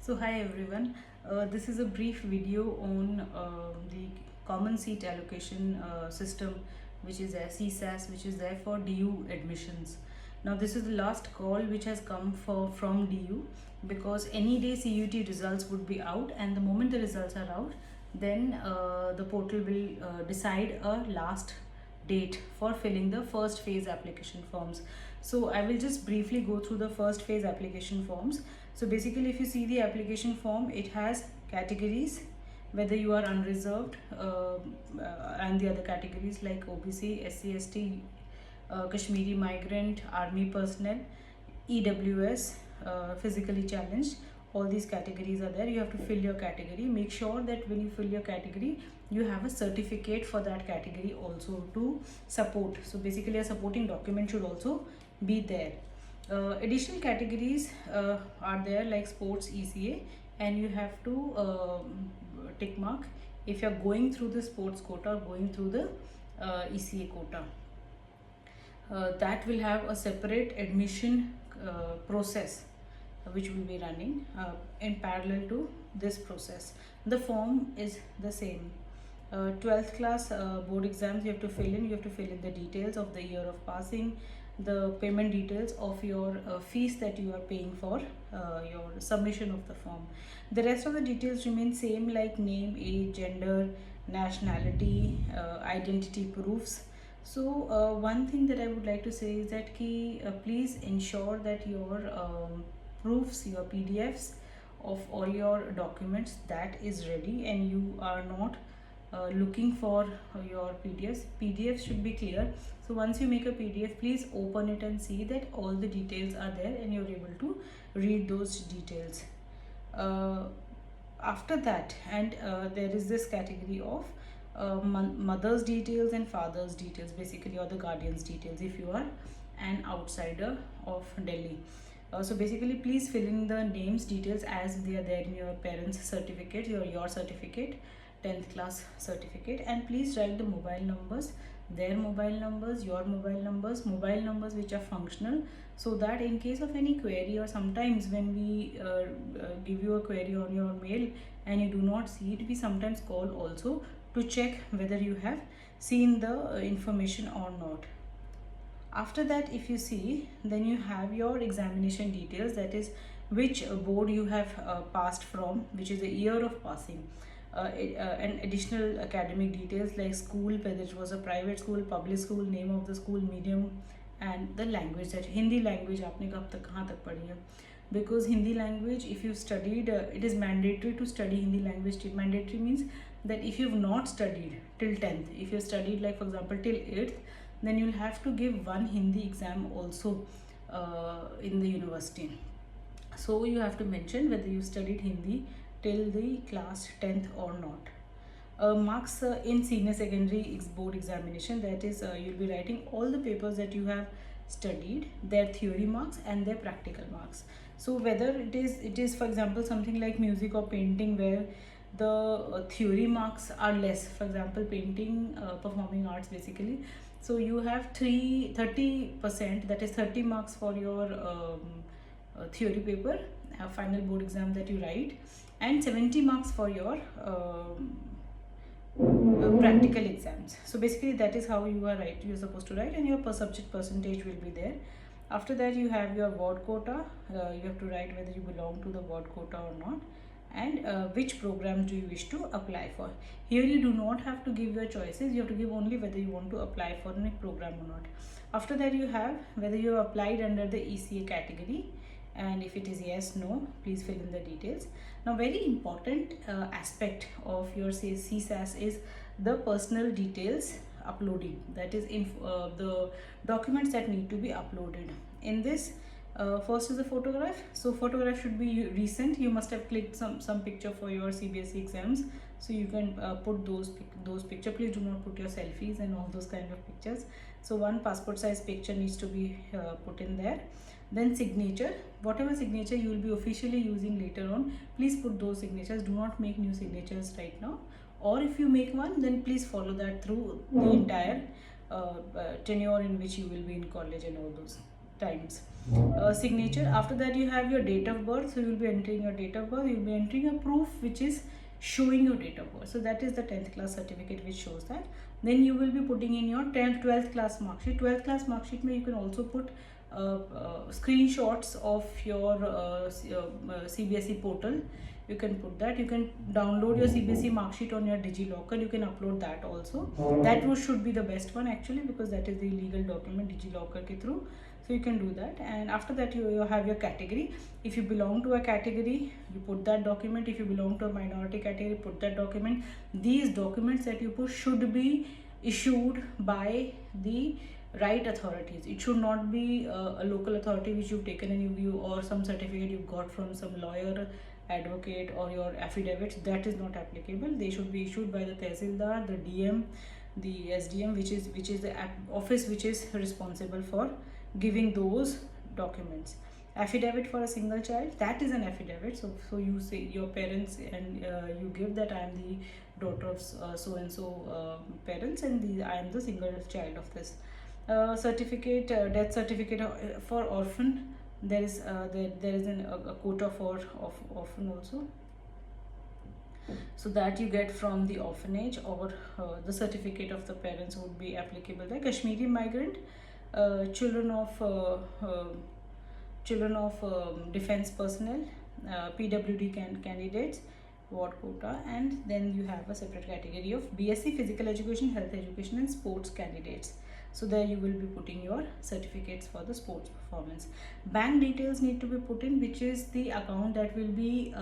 So hi everyone, this is a brief video on the common seat allocation system, which is a CSAS, which is there for DU admissions. Now this is the last call which has come from DU, because any day CUT results would be out, and the moment the results are out, then the portal will decide a last date for filling the first phase application forms. So I will just briefly go through the first phase application forms. So basically, if you see the application form, it has categories, whether you are unreserved, and the other categories like OBC, SC, ST, Kashmiri migrant, army personnel, EWS, physically challenged. All these categories are there. You have to fill your category. Make sure that when you fill your category, you have a certificate for that category also to support. So basically, a supporting document should also be there. Additional categories are there like sports, ECA, and you have to tick mark if you're going through the sports quota or going through the ECA quota. That will have a separate admission process which will be running in parallel to this process. The form is the same. 12th class board exams you have to fill in. You have to fill in the details of the year of passing, the payment details of your fees that you are paying for your submission of the form. The rest of the details remain same, like name, age, gender, nationality, identity proofs. So one thing that I would like to say is that please ensure that your proofs, your PDFs of all your documents, that is ready, and you are not looking for your PDFs should be clear. So once you make a PDF, please open it and see that all the details are there and you're able to read those details. After that, and there is this category of mother's details and father's details, basically, or the guardian's details if you are an outsider of Delhi. So basically, please fill in the names details as they are there in your parents' certificate, your certificate, 10th class certificate, and please write the mobile numbers, their mobile numbers, your mobile numbers which are functional, so that in case of any query, or sometimes when we give you a query on your mail and you do not see it, we sometimes call also to check whether you have seen the information or not. After that, if you see, then you have your examination details, that is which board you have passed from, which is the year of passing, and additional academic details like school, whether it was a private school, public school, name of the school, medium, and the language, that Hindi language आपने कब तक कहाँ तक पढ़ी है. Because Hindi language, if you studied, it is mandatory to study Hindi language. Mandatory means that if you've not studied till 10th, if you studied like for example till 8th, then you'll have to give one Hindi exam also in the university. So you have to mention whether you studied Hindi till the class 10th or not. Marks in senior secondary board examination, that is you'll be writing all the papers that you have studied, their theory marks and their practical marks. So whether it is for example something like music or painting, where the theory marks are less, for example painting, performing arts basically, so you have 30%, that is 30 marks for your theory paper, final board exam that you write, and 70 marks for your practical exams. So basically that is how you're supposed to write, and your per subject percentage will be there. After that, you have your ward quota. You have to write whether you belong to the ward quota or not, and which programs do you wish to apply for. Here you do not have to give your choices, you have to give only whether you want to apply for a program or not. After that, you have whether you have applied under the ECA category, and if it is yes, no, please fill in the details. Now very important aspect of your CSAS is the personal details uploading, that is the documents that need to be uploaded. In this, first is the photograph. So photograph should be recent. You must have clicked some picture for your CBSE exams, so you can put those picture. Please do not put your selfies and all those kind of pictures. So one passport size picture needs to be put in there. Then signature, whatever signature you will be officially using later on, please put those signatures. Do not make new signatures right now, or if you make one, then please follow that through the entire tenure in which you will be in college and all those. times. Signature, after that you have your date of birth, so you will be entering your date of birth, you will be entering a proof which is showing your date of birth, so that is the 10th class certificate which shows that. Then you will be putting in your 10th 12th class mark sheet. 12th class mark sheet mein you can also put screenshots of your CBSE portal. You can put that, you can download your CBSE mark sheet on your DigiLocker, you can upload that also. That should be the best one actually, because that is the legal document DigiLocker ke through. So you can do that. And after that you have your category. If you belong to a category, you put that document. If you belong to a minority category, put that document. These documents that you put should be issued by the right authorities. It should not be a local authority which you've taken and you or some certificate you've got from some lawyer, advocate, or your affidavits. That is not applicable. They should be issued by the Tehsildar, the DM, the SDM, which is the office which is responsible for giving those documents. Affidavit for a single child, that is an affidavit. So you say your parents and you give that I am the daughter of so and so parents, and I am the single child of this. Certificate, death certificate for orphan. There is a quota for orphan also, so that you get from the orphanage, or the certificate of the parents would be applicable there. Kashmiri migrant, children of defense personnel, PWD candidates, ward quota, and then you have a separate category of BSc physical education, health education, and sports candidates. So there you will be putting your certificates for the sports performance. Bank details need to be put in, which is the account that will be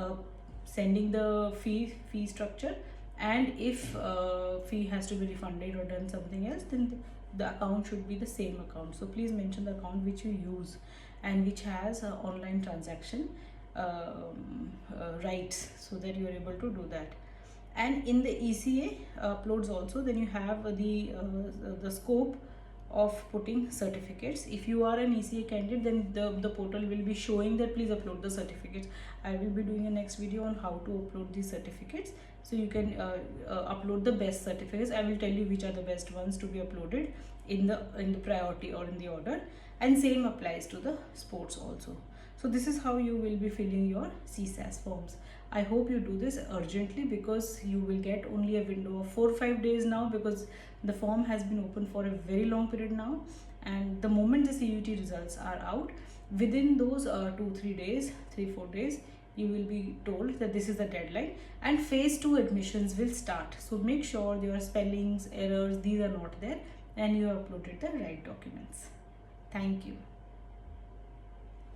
sending the fee structure, and if fee has to be refunded or done something else, then the account should be the same account. So please mention the account which you use and which has online transaction rights, so that you are able to do that. And in the ECA uploads also, then you have the scope of putting certificates. If you are an ECA candidate, then the portal will be showing that please upload the certificates. I will be doing a next video on how to upload these certificates, so you can upload the best certificates. I will tell you which are the best ones to be uploaded in the priority or in the order, and same applies to the sports also. So this is how you will be filling your CSAS forms. I hope you do this urgently, because you will get only a window of 4 or 5 days now, because the form has been open for a very long period now, and the moment the CUT results are out, within those 2-3 days, 3-4 days, you will be told that this is the deadline, and phase 2 admissions will start. So make sure your spellings, errors, these are not there, and you have uploaded the right documents. Thank you.